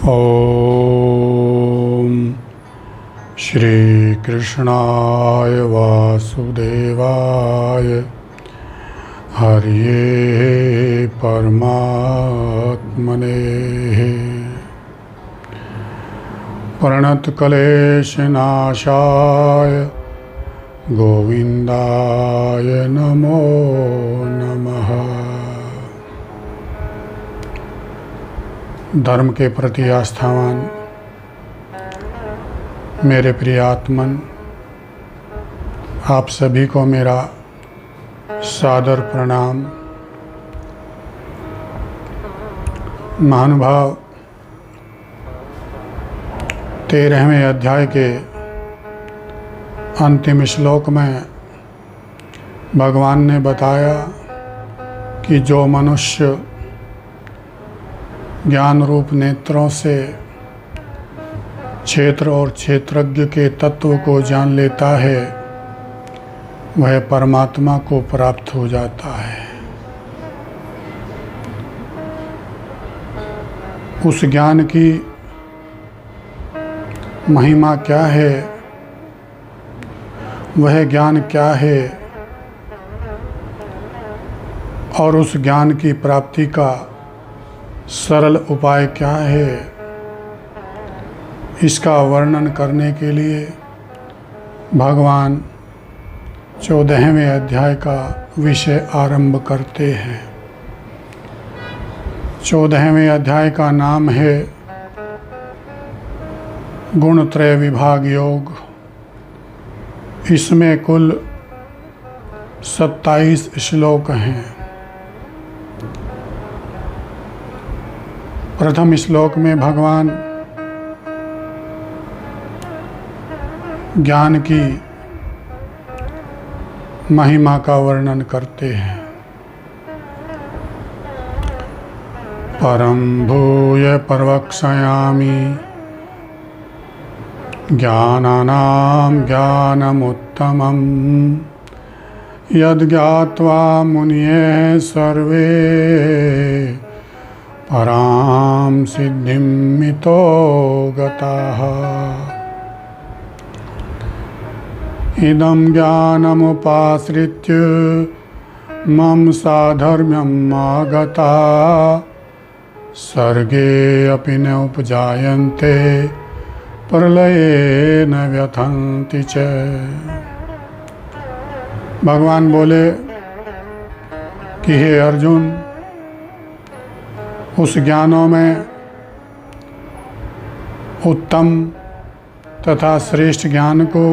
ओम श्री कृष्णाय वासुदेवाय हरिये परमात्मने प्रणतक्लेशनाशाय गोविंदाय नमो नमः। धर्म के प्रति आस्थावान मेरे प्रिय आत्मन, आप सभी को मेरा सादर प्रणाम। महानुभाव, 13वें अध्याय के अंतिम श्लोक में भगवान ने बताया कि जो मनुष्य ज्ञान रूप नेत्रों से क्षेत्र और क्षेत्रज्ञ के तत्व को जान लेता है, वह परमात्मा को प्राप्त हो जाता है। उस ज्ञान की महिमा क्या है, वह ज्ञान क्या है और उस ज्ञान की प्राप्ति का सरल उपाय क्या है, इसका वर्णन करने के लिए भगवान 14वें अध्याय का विषय आरंभ करते हैं। 14वें अध्याय का नाम है गुणत्रय विभाग योग। इसमें कुल 27 श्लोक हैं। प्रथम श्लोक में भगवान ज्ञान की महिमा का वर्णन करते हैं। परम भूय प्रवक्ष्यामि ज्ञानानां ज्ञानमुत्तमं यद् ज्ञात्वा मुनयः सर्वे परां सिद्धिं मितो गताः। इदं ज्ञानमुपाश्रित्य मम साधर्म्यम् आगता सर्गे अपि न उपजायन्ते प्रलये न व्यथन्ति च। भगवान बोले कि हे अर्जुन, उस ज्ञानों में उत्तम तथा श्रेष्ठ ज्ञान को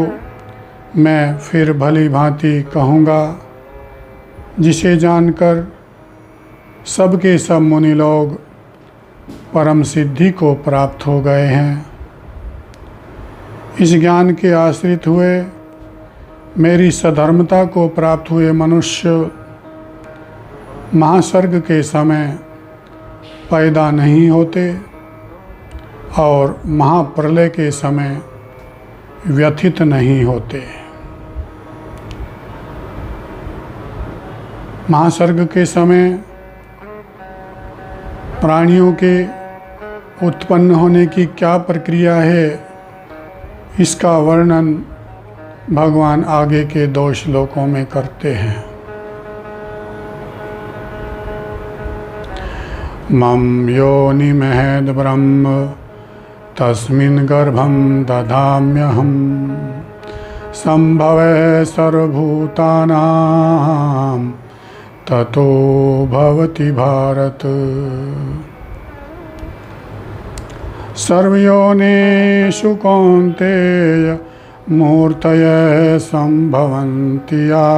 मैं फिर भली भांति कहूँगा, जिसे जानकर सबके सब मुनि लोग परम सिद्धि को प्राप्त हो गए हैं। इस ज्ञान के आश्रित हुए मेरी सधर्मता को प्राप्त हुए मनुष्य महासर्ग के समय पैदा नहीं होते और महाप्रलय के समय व्यथित नहीं होते। महासर्ग के समय प्राणियों के उत्पन्न होने की क्या प्रक्रिया है, इसका वर्णन भगवान आगे के 2 श्लोकों में करते हैं। मम योनिमहद ब्रह्म तस्मिन् गर्भं दधाम्यहम् संभवे सर्वभूतानां ततो भवति भारत। सर्वयोनिषु कौन्तेय मूर्तयः सम्भवन्ति या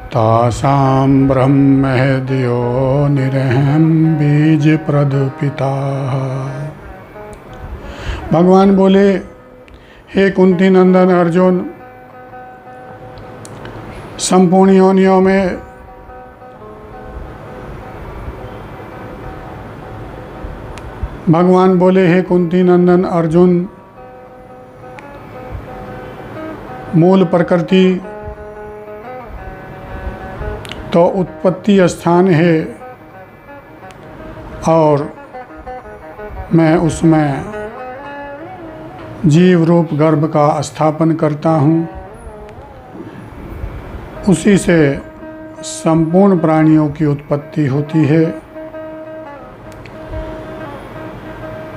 तासां ब्रह्महृदि योनिरहं बीजप्रदपिता। भगवान बोले, हे कुंती नंदन अर्जुन, संपूर्ण योनियों में भगवान बोले, हे कुंती नंदन अर्जुन, मूल प्रकृति तो उत्पत्ति स्थान है और मैं उसमें जीव रूप गर्भ का स्थापन करता हूँ। उसी से संपूर्ण प्राणियों की उत्पत्ति होती है।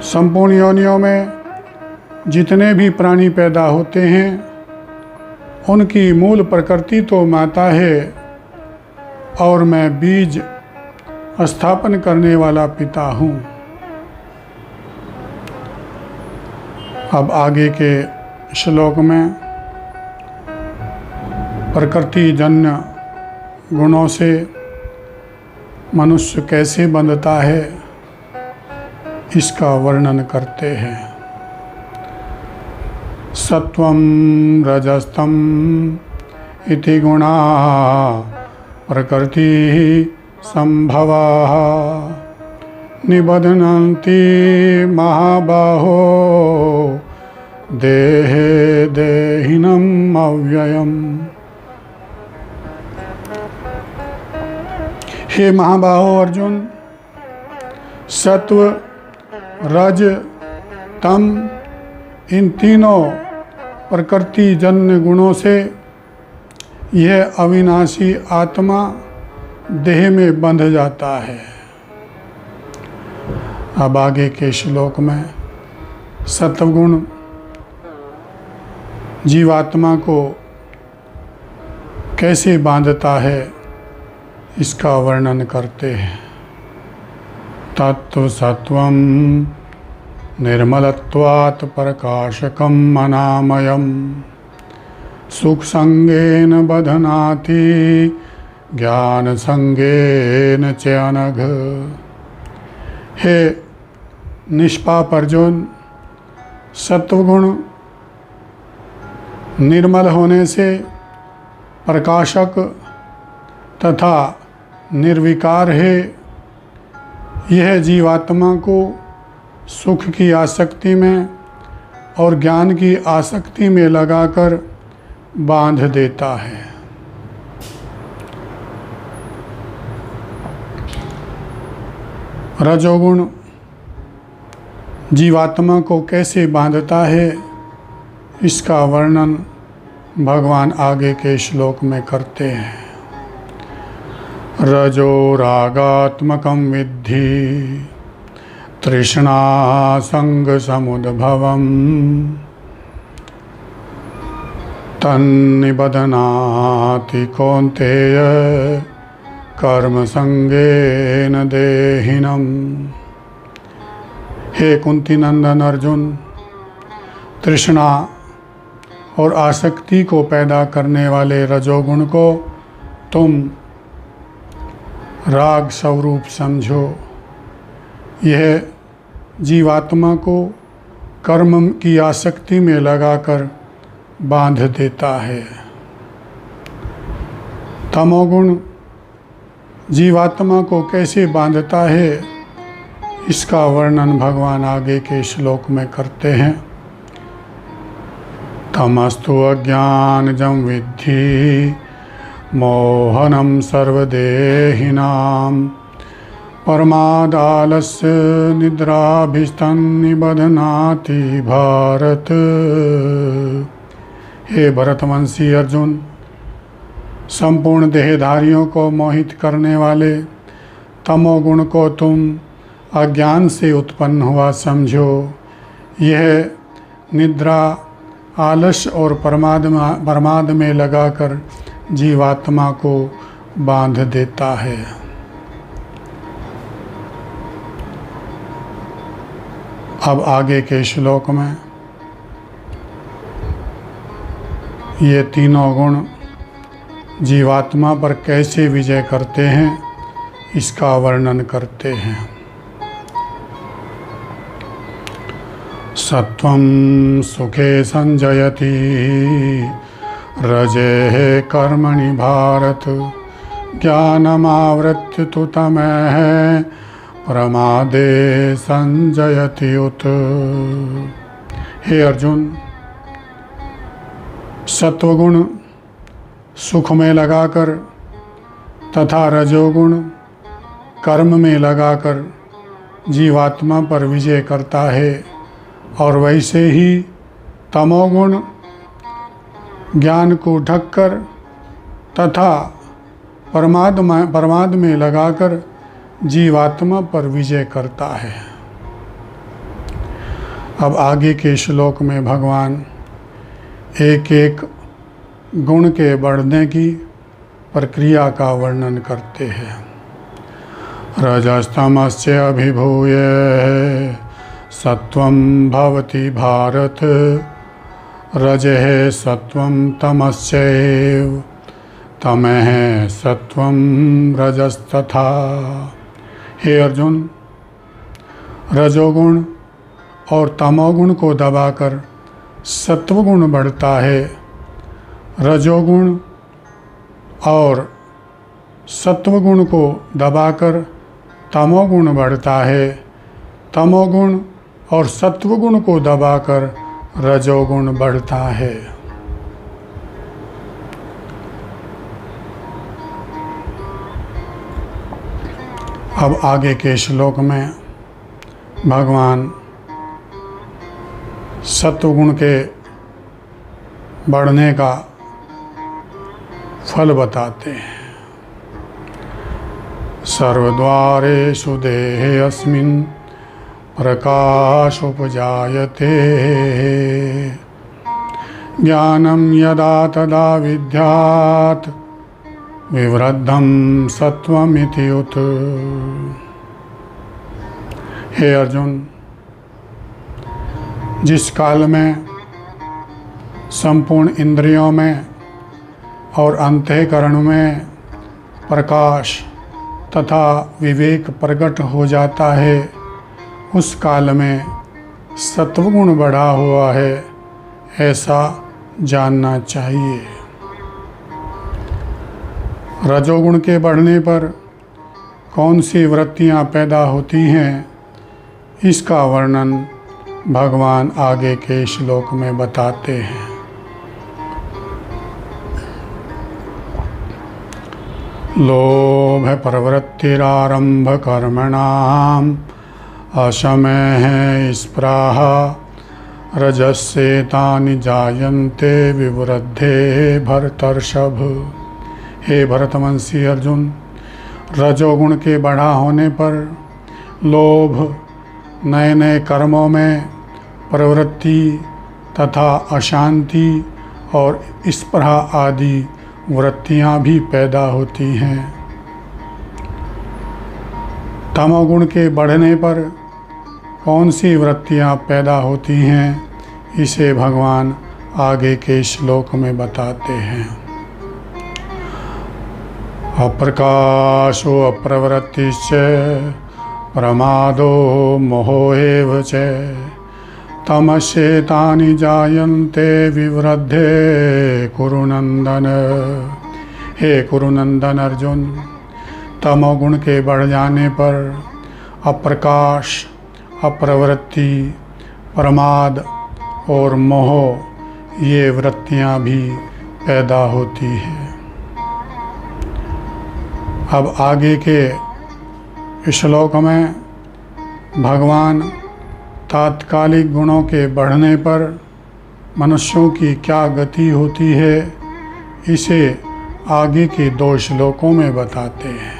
संपूर्ण योनियों में जितने भी प्राणी पैदा होते हैं उनकी मूल प्रकृति तो माता है और मैं बीज स्थापन करने वाला पिता हूँ। अब आगे के श्लोक में प्रकृति जन्य गुणों से मनुष्य कैसे बंधता है इसका वर्णन करते हैं। सत्वं रजस्तम इति गुणा प्रकृति संभवाः निबध्नन्ति महाबाहो देहे देहिनम् अव्ययम्। हे महाबाहो अर्जुन, सत्व रज तम इन तीनों प्रकृति जन्य गुणों से यह अविनाशी आत्मा देह में बंध जाता है। अब आगे के श्लोक में सत्वगुण जीवात्मा को कैसे बांधता है इसका वर्णन करते हैं। तत्व सत्वं निर्मलत्वात् प्रकाशकम् अनामयम् सुख संगेन बध्नाति ज्ञान संगेन च अनघ। हे निष्पाप अर्जुन, सत्वगुण निर्मल होने से प्रकाशक तथा निर्विकार है। यह जीवात्मा को सुख की आसक्ति में और ज्ञान की आसक्ति में लगाकर बांध देता है। रजोगुण जीवात्मा को कैसे बांधता है इसका वर्णन भगवान आगे के श्लोक में करते हैं। रजो रागात्मकं विद्धि तृष्णा संग समुद्भवम् तन्निबध्नाति कौन्तेय कर्म संगेन देहिनम्। हे कुंती नंदन अर्जुन, तृष्णा और आसक्ति को पैदा करने वाले रजोगुण को तुम राग स्वरूप समझो। यह जीवात्मा को कर्म की आसक्ति में लगाकर बांध देता है। तमोगुण जीवात्मा को कैसे बांधता है इसका वर्णन भगवान आगे के श्लोक में करते हैं। तमस्तु अज्ञानजं विद्धि मोहनं सर्वदेहिनां परमादालस्य निद्राभिस्तन्निबध्नाति भारत। हे भरतवंशी अर्जुन, संपूर्ण देहधारियों को मोहित करने वाले तमोगुण को तुम अज्ञान से उत्पन्न हुआ समझो। यह निद्रा, आलस्य और प्रमाद में लगाकर जीवात्मा को बांध देता है। अब आगे के श्लोक में ये तीनों गुण जीवात्मा पर कैसे विजय करते हैं इसका वर्णन करते हैं। सत्वं सुखे संजयति रजेः कर्मणि भारत ज्ञानमावृत्य तु तमः प्रमादे संजयति उत। हे अर्जुन, सत्वगुण सुख में लगाकर तथा रजोगुण कर्म में लगाकर जीवात्मा पर विजय करता है, और वैसे ही तमोगुण ज्ञान को ढककर तथा प्रमाद में लगाकर जीवात्मा पर विजय करता है। अब आगे के श्लोक में भगवान एक एक गुण के बढ़ने की प्रक्रिया का वर्णन करते हैं। रजस्तमस्य अभिभूय सत्वं भवति भारत, रजः सत्वं तमस्यैव तमः सत्वं रजस्तथा। हे अर्जुन, रजोगुण और तमोगुण को दबाकर सत्वगुण बढ़ता है, रजोगुण और सत्वगुण को दबाकर तमोगुण बढ़ता है, तमोगुण और सत्वगुण को दबाकर रजोगुण बढ़ता है। अब आगे के श्लोक में भगवान सत्वगुण के बढ़ने का फल बताते हैं। सर्वद्वारेषु देहेऽस्मिन् प्रकाश उपजायते, ज्ञानं यदा तदा विद्यात् विवृद्धं सत्वमिति उत। हे अर्जुन, जिस काल में संपूर्ण इंद्रियों में और अंतःकरण में प्रकाश तथा विवेक प्रकट हो जाता है, उस काल में सत्वगुण बढ़ा हुआ है, ऐसा जानना चाहिए। रजोगुण के बढ़ने पर कौन सी वृत्तियां पैदा होती हैं, इसका वर्णन भगवान आगे के श्लोक में बताते हैं। लोभ प्रवृत्तिरारंभ कर्मणाम अशमः स्पृहा रजस्येतानि जायन्ते विवृद्धे भरतर्षभ। हे भरतवंशी अर्जुन, रजोगुण के बढ़ा होने पर लोभ, नए नए कर्मों में प्रवृत्ति तथा अशांति और स्पृहा आदि वृत्तियां भी पैदा होती हैं। तमोगुण के बढ़ने पर कौन सी वृत्तियां पैदा होती हैं, इसे भगवान आगे के श्लोक में बताते हैं। अप्रकाशो अप्रवृत्तिश्च प्रमादो मोहो एव च तमस्येतानि जायन्ते विवृद्धे कुरुनंदन। हे कुरुनंदन अर्जुन, तमोगुण के बढ़ जाने पर अप्रकाश, अप्रवृत्ति, प्रमाद और मोह, ये वृत्तियां भी पैदा होती हैं। अब आगे के श्लोक में भगवान तात्कालिक गुणों के बढ़ने पर मनुष्यों की क्या गति होती है, इसे आगे के 2 श्लोकों में बताते हैं।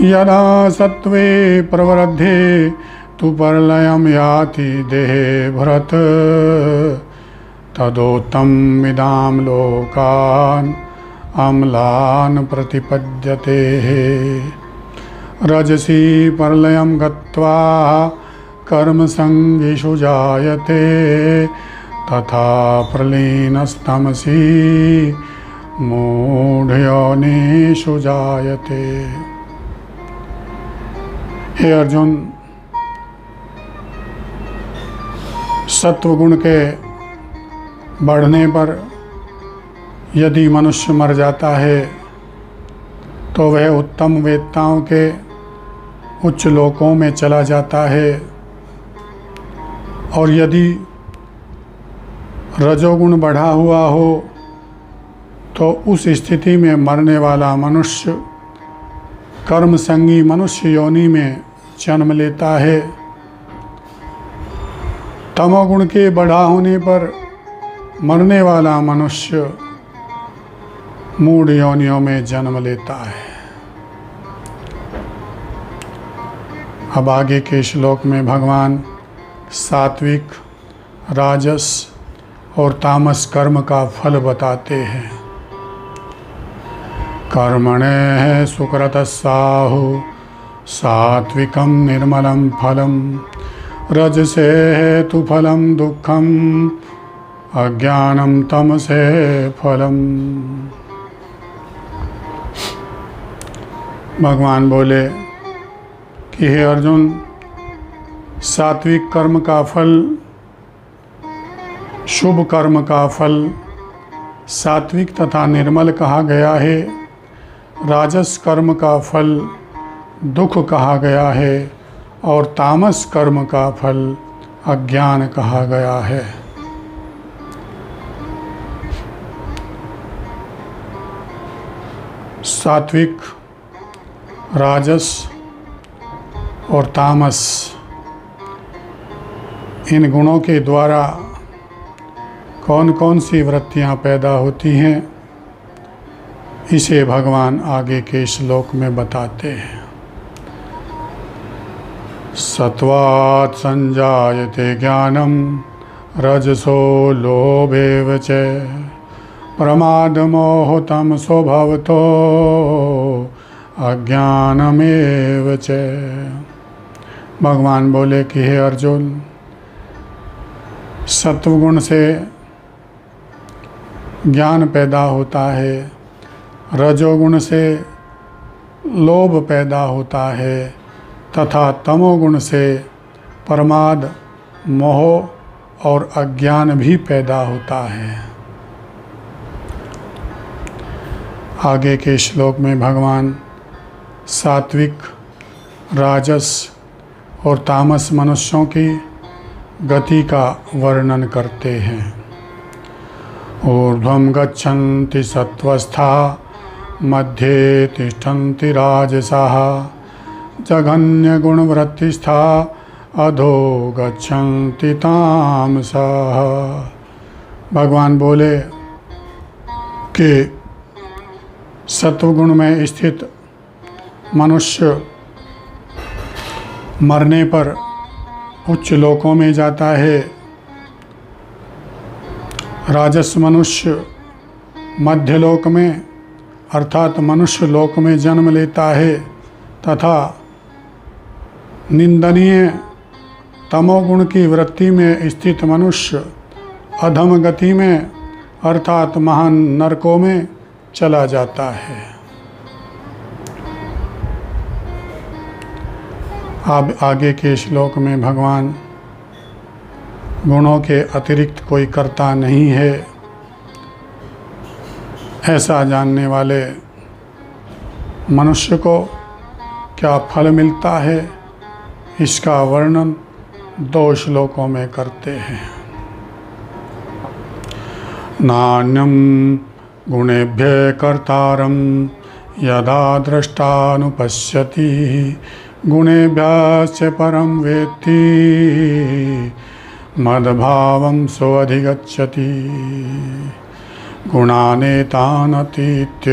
यदा सत्वे प्रवृद्धे तु प्रलयं याति देहे भरत, तदोत्तममिदां लोकान् अम्लान् प्रतिपद्यते। रजसी प्रलयं गत्वा कर्मसंगीषु जायते, तथा प्रलीनस्तमसि मूढयोनिषु जायते। हे अर्जुन, सत्वगुण के बढ़ने पर यदि मनुष्य मर जाता है तो वह उत्तम वेत्ताओं के उच्च लोकों में चला जाता है, और यदि रजोगुण बढ़ा हुआ हो तो उस स्थिति में मरने वाला मनुष्य कर्म संगी मनुष्य योनि में जन्म लेता है। तमोगुण के बढ़ा होने पर मरने वाला मनुष्य मूढ़ योनियों में जन्म लेता है। अब आगे के श्लोक में भगवान सात्विक, राजस और तामस कर्म का फल बताते हैं। कर्मणे सुकृतस्साहु सात्विकं निर्मलं फलं रजसे तु फलं दुःखं अज्ञानं तमसे फलम। भगवान बोले कि हे अर्जुन, सात्विक कर्म का फल, शुभ कर्म का फल सात्विक तथा निर्मल कहा गया है। राजस कर्म का फल दुख कहा गया है और तामस कर्म का फल अज्ञान कहा गया है। सात्विक, राजस और तामस, इन गुणों के द्वारा कौन कौन सी वृत्तियां पैदा होती हैं, इसे भगवान आगे के श्लोक में बताते हैं। सत्वात् संजायते ज्ञानम रजसो लोभेव च प्रमादमोह तमसो भवतो अज्ञानमेव च। भगवान बोले कि हे अर्जुन, सत्वगुण से ज्ञान पैदा होता है, रजोगुण से लोभ पैदा होता है तथा तमोगुण से प्रमाद, मोह और अज्ञान भी पैदा होता है। आगे के श्लोक में भगवान सात्विक, राजस और तामस मनुष्यों की गति का वर्णन करते हैं। ऊर्ध्वं गच्छन्ति सत्वस्था मध्ये तिष्ठन्ति राजसाः जघन्यगुणवृत्तिस्था अधो गच्छन्ति तामसाः। भगवान बोले कि सत्वगुण में स्थित मनुष्य मरने पर उच्च लोकों में जाता है। राजस मनुष्य मध्य लोक में अर्थात मनुष्य लोक में जन्म लेता है तथा निंदनीय तमोगुण की वृत्ति में स्थित मनुष्य अधम गति में अर्थात महान नरकों में चला जाता है। अब आगे के श्लोक में भगवान गुणों के अतिरिक्त कोई कर्ता नहीं है, ऐसा जानने वाले मनुष्य को क्या फल मिलता है, इसका वर्णन 2 श्लोकों में करते हैं। नान्यं गुणेभ्यः कर्तारं यदा द्रष्टानुपश्यति गुणेभ्यश्च परं वेत्ति मद्भावं सोऽधिगच्छति। गुणानेतानतीत्य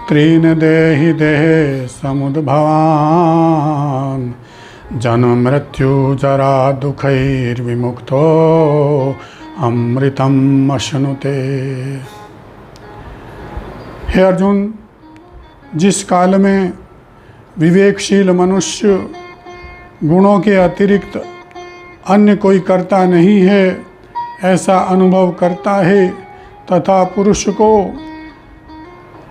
त्रीन् देहि देहे समुद्भवान् जन्म मृत्यु जरा दुःखैर्विमुक्तो अमृतम् अश्नुते। हे अर्जुन, जिस काल में विवेकशील मनुष्य गुणों के अतिरिक्त अन्य कोई कर्ता नहीं है ऐसा अनुभव करता है तथा पुरुष को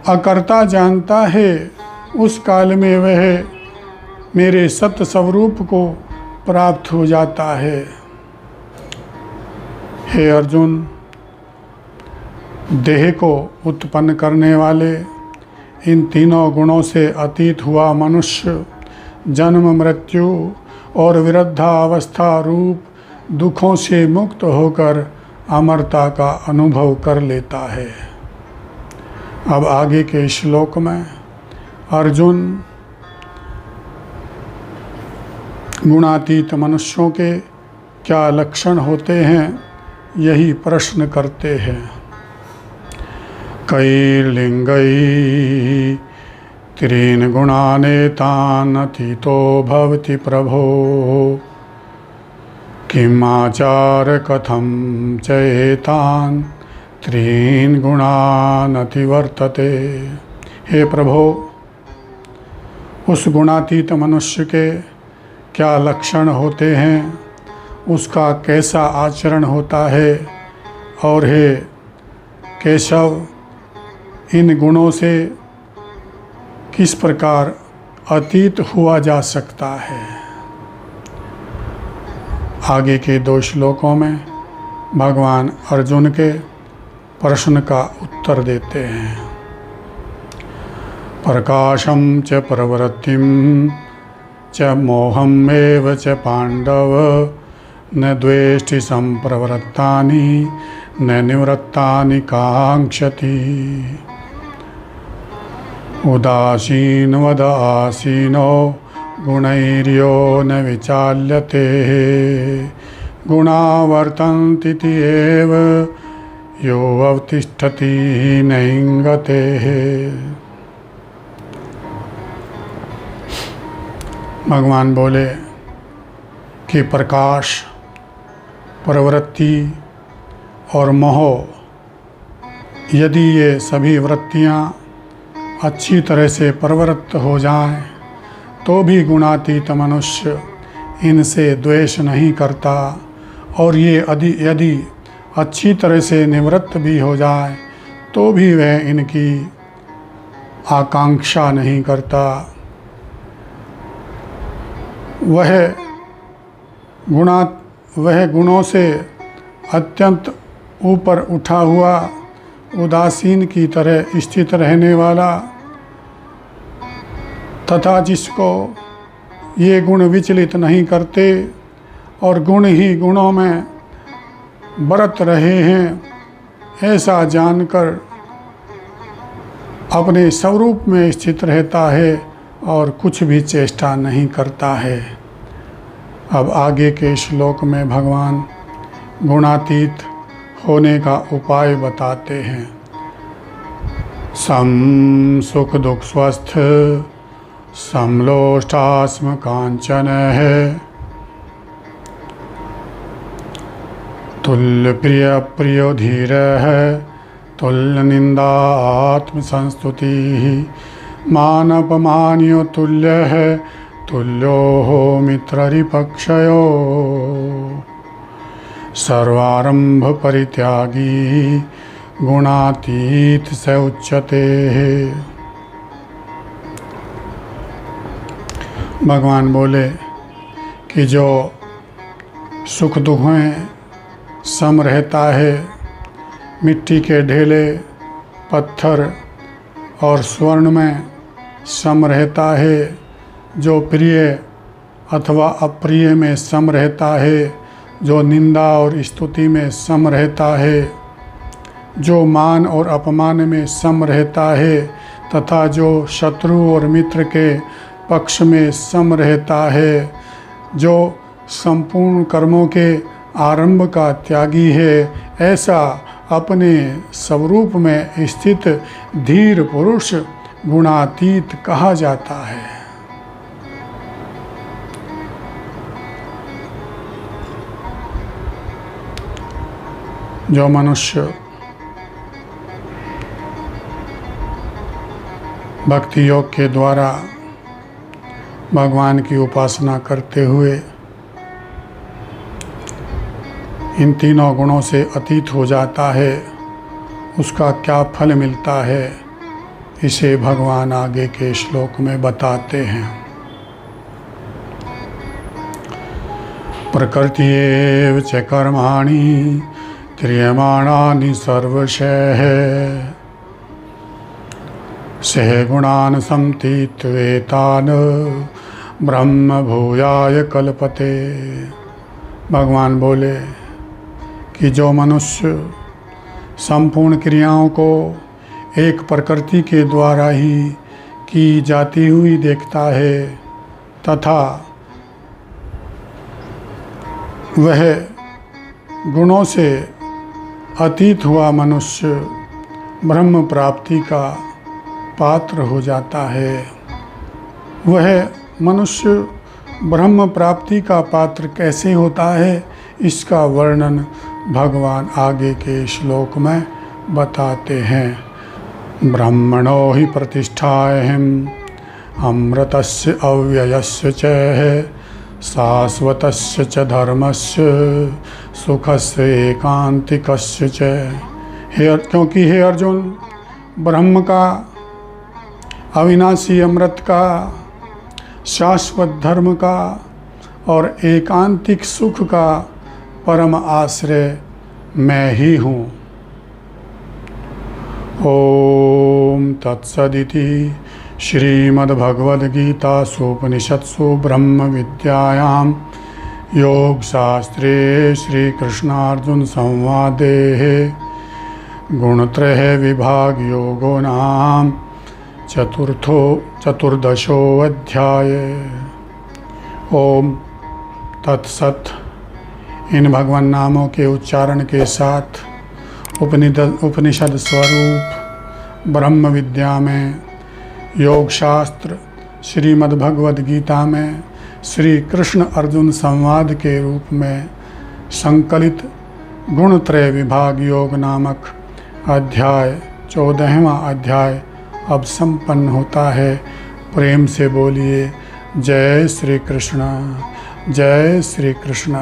अकर्ता जानता है, उस काल में वह मेरे सत्य स्वरूप को प्राप्त हो जाता है। हे अर्जुन, देह को उत्पन्न करने वाले इन तीनों गुणों से अतीत हुआ मनुष्य जन्म मृत्यु और वृद्धावस्था रूप दुखों से मुक्त होकर अमरता का अनुभव कर लेता है। अब आगे के श्लोक में अर्जुन गुणातीत मनुष्यों के क्या लक्षण होते हैं, यही प्रश्न करते हैं। कैर्लिङ्गैः त्रीन् गुणानेतान् अतीतो भवति प्रभो, किमाचार कथं च एतान् त्रीन् गुणान् अतिवर्तते। हे प्रभो, उस गुणातीत मनुष्य के क्या लक्षण होते हैं, उसका कैसा आचरण होता है, और हे केशव, इन गुणों से किस प्रकार अतीत हुआ जा सकता है। आगे के 2 श्लोकों में भगवान अर्जुन के प्रश्न का उत्तर देते हैं। प्रकाशं च प्रवृत्तिं च मोहम् एव च पांडव, न द्वेष्टि संप्रवृत्तानि न निवृत्तानि कांक्षति। उदासीनवद आसीनो गुणैर्यो न विचाल्यते, गुणा वर्तन्ते एव यो अवतिष्ठति नैङ्गते। भगवान बोले कि प्रकाश, प्रवृत्ति और मोह, यदि ये सभी वृत्तियाँ अच्छी तरह से प्रवृत्त हो जाएं, तो भी गुणातीत मनुष्य इनसे द्वेष नहीं करता, और ये यदि अच्छी तरह से निवृत्त भी हो जाए तो भी वह इनकी आकांक्षा नहीं करता। वह गुणों से अत्यंत ऊपर उठा हुआ उदासीन की तरह स्थित रहने वाला, तथा जिसको ये गुण विचलित नहीं करते और गुण ही गुणों में बरत रहे हैं, ऐसा जानकर अपने स्वरूप में स्थित रहता है और कुछ भी चेष्टा नहीं करता है। अब आगे के श्लोक में भगवान गुणातीत होने का उपाय बताते हैं। सम सुख दुख स्वस्थ समलोष्टास्म कांचन है, तुल्य प्रिय प्रियो धीर है, तुल्य निंदा आत्म संस्तुति, मान अपमान्यो तुल्य है, तुल्यो हो मित्र रिपक्षयो, सर्वारंभ परित्यागी गुणातीत स उच्यते। भगवान बोले कि जो सुख दुख में सम रहता है, मिट्टी के ढेले, पत्थर और स्वर्ण में सम रहता है, जो प्रिय अथवा अप्रिय में सम रहता है, जो निंदा और स्तुति में सम रहता है, जो मान और अपमान में सम रहता है, तथा जो शत्रु और मित्र के पक्ष में सम रहता है, जो संपूर्ण कर्मों के आरंभ का त्यागी है, ऐसा अपने स्वरूप में स्थित धीर पुरुष गुणातीत कहा जाता है। जो मनुष्य भक्ति योग के द्वारा भगवान की उपासना करते हुए इन तीनों गुणों से अतीत हो जाता है, उसका क्या फल मिलता है, इसे भगवान आगे के श्लोक में बताते हैं। प्रकृत्येव च कर्माणि क्रियमाणानि सर्वशः, सह गुणान् संतीत्वेतान् ब्रह्म भूयाय कल्पते। भगवान बोले कि जो मनुष्य संपूर्ण क्रियाओं को एक प्रकृति के द्वारा ही की जाती हुई देखता है, तथा वह गुणों से अतीत हुआ मनुष्य ब्रह्म प्राप्ति का पात्र हो जाता है। वह मनुष्य ब्रह्म प्राप्ति का पात्र कैसे होता है, इसका वर्णन भगवान आगे के श्लोक में बताते हैं। ब्रह्मणो हि प्रतिष्ठायाम् अमृतस्य अव्ययस्य च शाश्वतस्य च धर्मस्य सुखस्य एकांतिकस्य च। क्योंकि हे अर्जुन, ब्रह्म का, अविनाशी अमृत का, शाश्वत धर्म का और एकांतिक सुख का परम आश्रय मैं ही हूँ। ओम तत्सदिति श्रीमद्भगवद्गीतासूपनिषत्सु ब्रह्म विद्यायां योगशास्त्रे श्रीकृष्णार्जुन संवादे गुणत्रय विभाग योगो नाम चतुर्दशो अध्याय। ओम तत्सत। इन भगवान नामों के उच्चारण के साथ उपनिषद स्वरूप ब्रह्म विद्या में, योग शास्त्र श्रीमद् भगवद गीता में श्री कृष्ण अर्जुन संवाद के रूप में संकलित गुणत्रय विभाग योग नामक अध्याय 14वां अध्याय अब संपन्न होता है। प्रेम से बोलिए जय श्री कृष्ण, जय श्री कृष्ण।